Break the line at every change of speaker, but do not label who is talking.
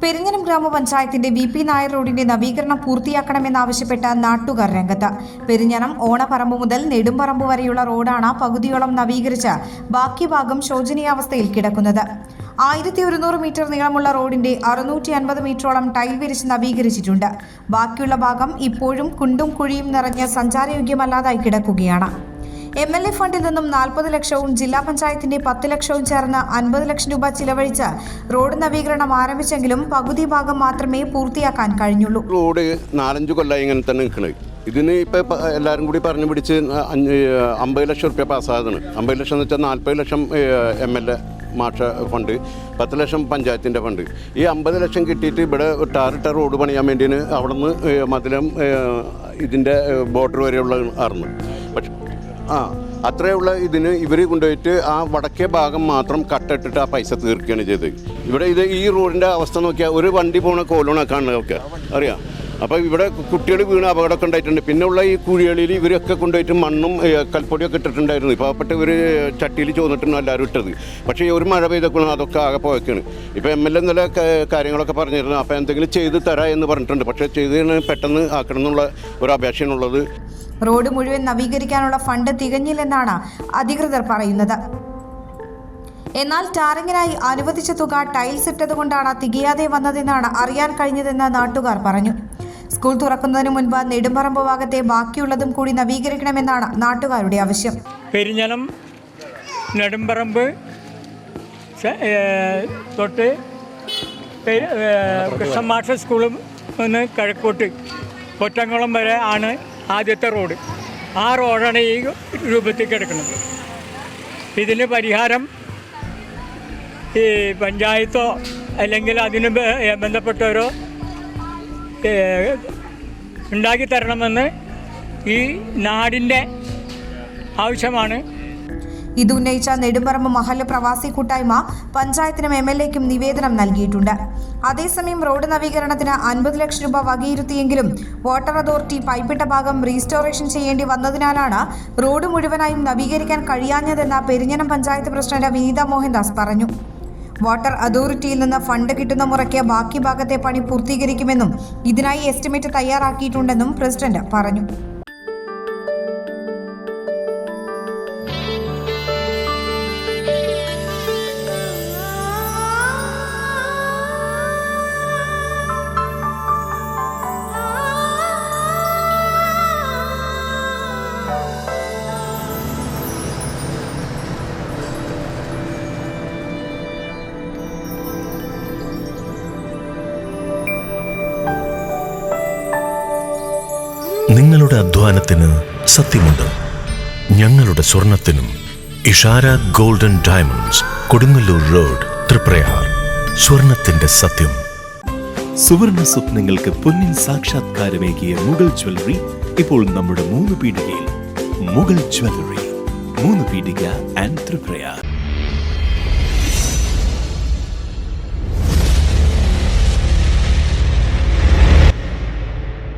പെരിഞ്ഞനം ഗ്രാമപഞ്ചായത്തിന്റെ വി.പി. നായർ റോഡിന്റെ നവീകരണം പൂർത്തിയാക്കണമെന്നാവശ്യപ്പെട്ട നാട്ടുകാർ രംഗത്ത്. പെരിഞ്ഞനം ഓണപ്പറമ്പ് മുതൽ നെടുമ്പറമ്പ് വരെയുള്ള റോഡാണ് പകുതിയോളം നവീകരിച്ച് ബാക്കി ഭാഗം ശോചനീയാവസ്ഥയിൽ കിടക്കുന്നത്. 1100 മീറ്റർ നീളമുള്ള റോഡിന്റെ 650 മീറ്ററോളം ടൈൽ വിരിച്ച് നവീകരിച്ചിട്ടുണ്ട്. ബാക്കിയുള്ള ഭാഗം ഇപ്പോഴും കുണ്ടും കുഴിയും നിറഞ്ഞ് സഞ്ചാരയോഗ്യമല്ലാതായി കിടക്കുകയാണ്. MLA ഫണ്ടിൽ നിന്നും 40 ലക്ഷവും ജില്ലാ പഞ്ചായത്തിന്റെ 10 ലക്ഷവും ചേർന്ന് 50 ലക്ഷം രൂപ ചിലവഴിച്ച് റോഡ് നവീകരണം ആരംഭിച്ചെങ്കിലും പകുതി ഭാഗം മാത്രമേ പൂർത്തിയാക്കാൻ കഴിഞ്ഞുള്ളൂ.
റോഡ് 4-5 കൊല്ലമായി ഇങ്ങനെ തന്നെ നിൽക്കുന്നത്. ഇതിന് ഇപ്പോൾ എല്ലാവരും കൂടി പറഞ്ഞു പിടിച്ച് 50 ലക്ഷം റുപ്യ പാസ്സാകുന്നു. 50 ലക്ഷം എന്ന് വെച്ചാൽ 40 ലക്ഷം MLA മാഷ ഫണ്ട്, 10 ലക്ഷം പഞ്ചായത്തിൻ്റെ ഫണ്ട്. ഈ 50 ലക്ഷം കിട്ടിയിട്ട് ഇവിടെ ടാറിട്ട റോഡ് പണിയാൻ വേണ്ടിയാണ് അവിടെ നിന്ന് മതിലും ഇതിൻ്റെ ബോർഡർ വരെയുള്ള ആർന്നു. പക്ഷെ അത്രയുള്ള ഇതിന് ഇവർ കൊണ്ടുപോയിട്ട് ആ വടക്കേ ഭാഗം മാത്രം കട്ടിട്ടിട്ട് ആ പൈസ തീർക്കുകയാണ് ചെയ്തത്. ഇവിടെ ഈ റോഡിൻ്റെ അവസ്ഥ നോക്കിയാൽ ഒരു വണ്ടി പോണ കോലോണ കാണുന്നതൊക്കെ അറിയാം. അപ്പോൾ ഇവിടെ കുട്ടികൾ വീണ് അപകടമൊക്കെ ഉണ്ടായിട്ടുണ്ട്. പിന്നെ ഉള്ള ഈ കുഴികളിൽ ഇവരൊക്കെ കൊണ്ടുപോയിട്ട് മണ്ണും കൽപ്പൊടിയൊക്കെ ഇട്ടിട്ടുണ്ടായിരുന്നു. പാവപ്പെട്ട ഇവർ ചട്ടിയിൽ ചോന്നിട്ടാണ് എല്ലാവരും ഇട്ടത്. പക്ഷേ ഒരു മഴ പെയ്തപ്പോൾ അതൊക്കെ ആകെ പോയൊക്കെയാണ്. ഇപ്പോൾ MLA ഇന്നലെ കാര്യങ്ങളൊക്കെ പറഞ്ഞിരുന്നു. അപ്പോൾ എന്തെങ്കിലും ചെയ്ത് തരാം എന്ന് പറഞ്ഞിട്ടുണ്ട്. പക്ഷേ ചെയ്ത് പെട്ടെന്ന് ആക്കണം എന്നുള്ള ഒരു അപേക്ഷയാണുള്ളത്.
റോഡ് മുഴുവൻ നവീകരിക്കാനുള്ള ഫണ്ട് തികഞ്ഞില്ലെന്നാണ് അധികൃതർ പറയുന്നത്. എന്നാൽ ടാറിങ്ങിനായി അനുവദിച്ച തുക ടൈൽസ് ഇട്ടതുകൊണ്ടാണ് തികയാതെ വന്നതെന്നാണ് അറിയാൻ കഴിഞ്ഞതെന്ന് നാട്ടുകാർ പറഞ്ഞു. സ്കൂൾ തുറക്കുന്നതിന് മുൻപ് നെടുമ്പറമ്പ് ഭാഗത്തെ ബാക്കിയുള്ളതും കൂടി നവീകരിക്കണമെന്നാണ് നാട്ടുകാരുടെ ആവശ്യം.
പെരിഞ്ഞനം നെടുമ്പറമ്പ് തൊട്ട് കൃഷ്ണമാഷ സ്കൂളിൽ നിന്ന് കിഴക്കോട്ട് കൊറ്റംകുളം വരെ ആണ് ആദ്യത്തെ റോഡ്. ആ റോഡാണ് ഈ രൂപത്തിൽ കിടക്കുന്നത്. ഇതിന് പരിഹാരം ഈ പഞ്ചായത്തോ അല്ലെങ്കിൽ അതിന് ബന്ധപ്പെട്ടവരോ ഉണ്ടാക്കി തരണമെന്ന് ഈ നാടിൻ്റെ ആവശ്യമാണ്.
ഇതുന്നയിച്ച നെടുമ്പറമ്പ് മഹല്ല് പ്രവാസി കൂട്ടായ്മ പഞ്ചായത്തിനും MLAയ്ക്കും നിവേദനം നൽകിയിട്ടുണ്ട്. അതേസമയം റോഡ് നവീകരണത്തിന് 50 ലക്ഷം രൂപ വകയിരുത്തിയെങ്കിലും വാട്ടർ അതോറിറ്റി പൈപ്പിട്ട ഭാഗം റീസ്റ്റോറേഷൻ ചെയ്യേണ്ടി വന്നതിനാലാണ് റോഡ് മുഴുവനായും നവീകരിക്കാൻ കഴിയാഞ്ഞതെന്ന് പെരിഞ്ഞനം പഞ്ചായത്ത് പ്രസിഡന്റ് വിനീത മോഹൻദാസ് പറഞ്ഞു. വാട്ടർ അതോറിറ്റിയിൽ നിന്ന് ഫണ്ട് കിട്ടുന്ന മുറയ്ക്ക് ബാക്കി ഭാഗത്തെ പണി പൂർത്തീകരിക്കുമെന്നും ഇതിനായി എസ്റ്റിമേറ്റ് തയ്യാറാക്കിയിട്ടുണ്ടെന്നും പ്രസിഡന്റ് പറഞ്ഞു.
നിങ്ങളുടെ അധ്വാനത്തിന് സത്യമുണ്ട്. ഞങ്ങളുടെ സ്വർണത്തിനും. Ishara golden diamonds, Kodungallur road, Triprayar. സ്വർണത്തിന്റെ സത്യം.
സുവർണ സ്വപ്നങ്ങൾക്ക് പൊന്നിൻ സാക്ഷാത്കാരമേകിയ മുഗൾ ജ്വല്ലറി ഇപ്പോൾ നമ്മുടെ 3 പീടികയിൽ. മുഗൾ ജ്വല്ലറി, 3 പീടിക ആൻഡ് തൃപ്രയാർ.